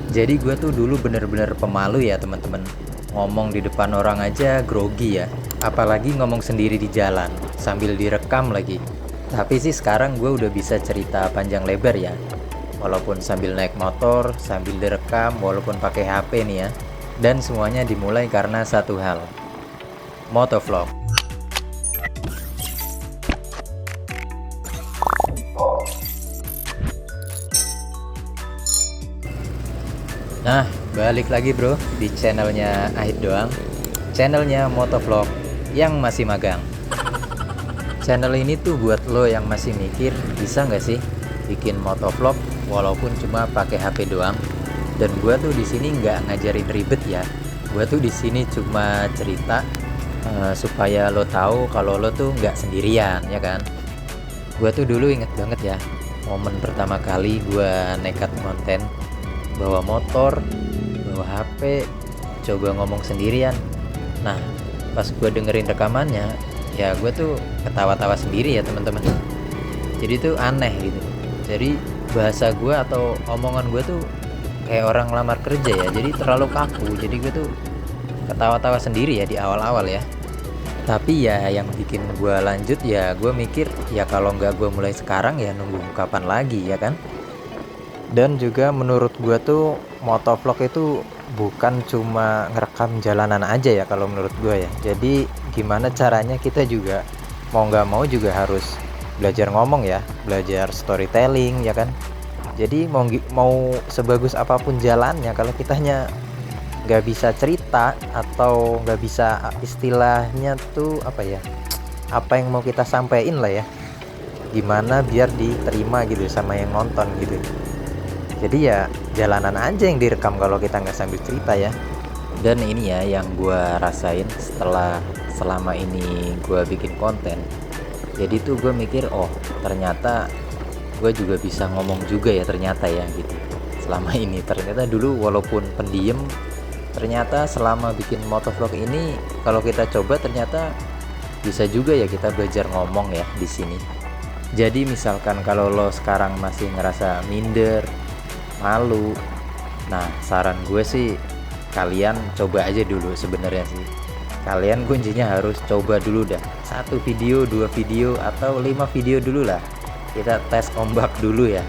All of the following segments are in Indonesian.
Jadi gue tuh dulu bener-bener pemalu ya teman-teman. Ngomong di depan orang aja grogi ya. Apalagi ngomong sendiri di jalan sambil direkam lagi. Tapi sih sekarang gue udah bisa cerita panjang lebar ya. Walaupun sambil naik motor, sambil direkam, walaupun pakai HP nih ya. Dan semuanya dimulai karena satu hal, motovlog. Nah, balik lagi bro di channelnya Ahid doang. Channelnya motovlog yang masih magang. Channel ini tuh buat lo yang masih mikir bisa nggak sih bikin motovlog walaupun cuma pakai HP doang. Dan gua tuh di sini nggak ngajarin ribet ya. Gua tuh di sini cuma cerita supaya lo tahu kalau lo tuh nggak sendirian ya kan. Gua tuh dulu inget banget ya momen pertama kali gua nekat konten bawa motor, bawa HP, coba ngomong sendirian. Nah, pas gue dengerin rekamannya, ya gue tuh ketawa-tawa sendiri ya teman-teman. Jadi tuh aneh gitu. Jadi bahasa gue atau omongan gue tuh kayak orang lamar kerja ya. Jadi terlalu kaku. Jadi gue tuh ketawa-tawa sendiri ya di awal-awal ya. Tapi ya yang bikin gue lanjut ya gue mikir ya kalau nggak gue mulai sekarang ya nunggu kapan lagi ya kan. Dan juga menurut gua tuh motovlog itu bukan cuma ngerekam jalanan aja ya kalau menurut gua ya. Jadi gimana caranya kita juga mau nggak mau juga harus belajar ngomong ya, belajar storytelling ya kan. Jadi mau sebagus apapun jalannya kalau kitanya nggak bisa cerita atau nggak bisa istilahnya tuh apa ya, apa yang mau kita sampaikan lah ya, gimana biar diterima gitu sama yang nonton gitu. Jadi ya jalanan aja yang direkam kalau kita nggak sambil cerita ya. Dan ini ya yang gue rasain setelah selama ini gue bikin konten. Jadi tuh gue mikir oh ternyata gue juga bisa ngomong juga ya ternyata ya gitu. Selama ini ternyata dulu walaupun pendiam, ternyata selama bikin motovlog ini kalau kita coba ternyata bisa juga ya kita belajar ngomong ya di sini. Jadi misalkan kalau lo sekarang masih ngerasa minder, malu, nah saran gue sih kalian coba aja dulu sebenarnya sih. Kalian kuncinya harus coba dulu dah, 1 video 2 video atau 5 video dulu lah, kita tes ombak dulu ya.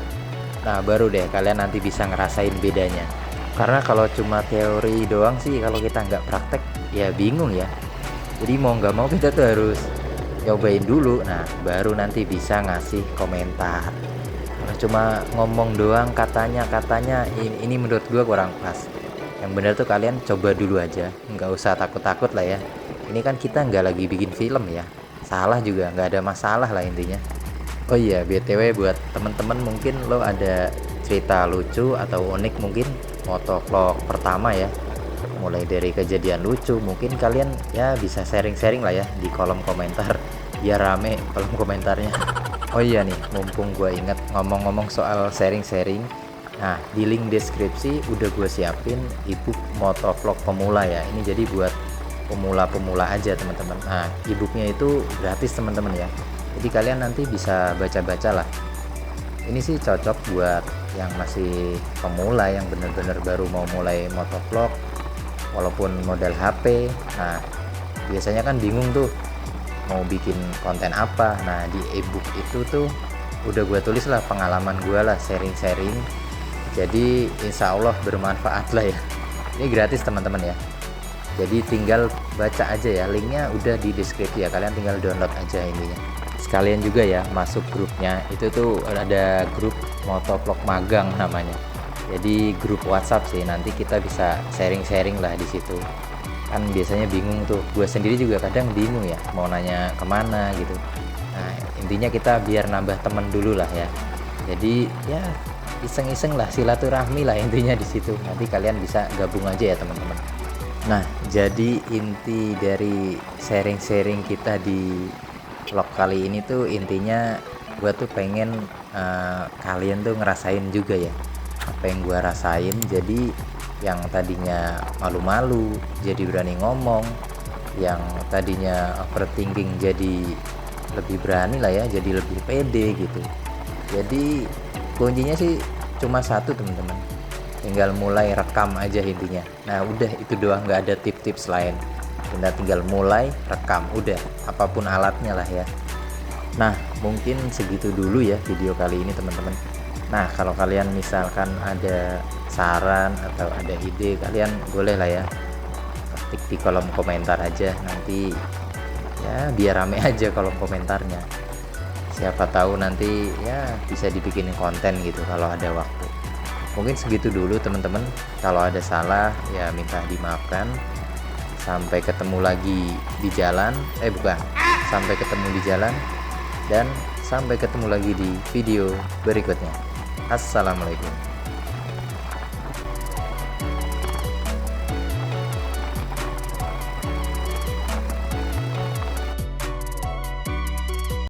Nah baru deh kalian nanti bisa ngerasain bedanya. Karena kalau cuma teori doang sih kalau kita nggak praktek ya bingung ya. Jadi mau nggak mau kita tuh harus nyobain dulu, nah baru nanti bisa ngasih komentar. Cuma ngomong doang katanya ini menurut gue kurang pas. Yang bener tuh kalian coba dulu aja, nggak usah takut-takut lah ya. Ini kan kita nggak lagi bikin film ya, salah juga nggak ada masalah lah intinya. Oh iya btw buat temen-temen mungkin lo ada cerita lucu atau unik mungkin motovlog pertama ya, mulai dari kejadian lucu mungkin kalian ya bisa sharing-sharing lah ya di kolom komentar biar rame kolom komentarnya. Oh iya nih, mumpung gue inget ngomong-ngomong soal sharing-sharing. Nah, di link deskripsi udah gue siapin ebook motovlog pemula ya. Ini jadi buat pemula-pemula aja teman-teman. Nah, ebooknya itu gratis teman-teman ya. Jadi kalian nanti bisa baca-baca lah. Ini sih cocok buat yang masih pemula yang bener-bener baru mau mulai motovlog, walaupun modal HP. Nah, biasanya kan bingung tuh mau bikin konten apa. Nah di ebook itu tuh udah gue tulis lah pengalaman gue lah, sharing-sharing. Jadi insya Allah bermanfaat lah ya. Ini gratis teman-teman ya. Jadi tinggal baca aja ya, linknya udah di deskripsi ya, kalian tinggal download aja ininya. Sekalian juga ya masuk grupnya, itu tuh ada grup motovlog magang namanya. Jadi grup WhatsApp sih, nanti kita bisa sharing-sharing lah di situ. Kan biasanya bingung tuh, gue sendiri juga kadang bingung ya mau nanya kemana gitu. Nah intinya kita biar nambah temen dulu lah ya. Jadi ya iseng-iseng lah, silaturahmi lah intinya di situ. Nanti kalian bisa gabung aja ya teman-teman. Nah jadi inti dari sharing-sharing kita di vlog kali ini tuh intinya gue tuh pengen kalian tuh ngerasain juga ya apa yang gue rasain. Jadi yang tadinya malu-malu jadi berani ngomong, yang tadinya overthinking jadi lebih berani lah ya, jadi lebih pede gitu. Jadi kuncinya sih cuma satu teman-teman, tinggal mulai rekam aja intinya. Nah udah itu doang, nggak ada tips-tips lain. Kita tinggal mulai rekam, udah apapun alatnya lah ya. Nah mungkin segitu dulu ya video kali ini teman-teman. Nah kalau kalian misalkan ada saran atau ada ide, kalian boleh lah ya ketik di kolom komentar aja, nanti ya biar rame aja kolom komentarnya. Siapa tahu nanti ya bisa dibikinin konten gitu kalau ada waktu. Mungkin segitu dulu teman-teman. Kalau ada salah ya minta dimaafkan. Sampai ketemu lagi di jalan. Bukan. Sampai ketemu di jalan. Dan sampai ketemu lagi di video berikutnya. Assalamualaikum.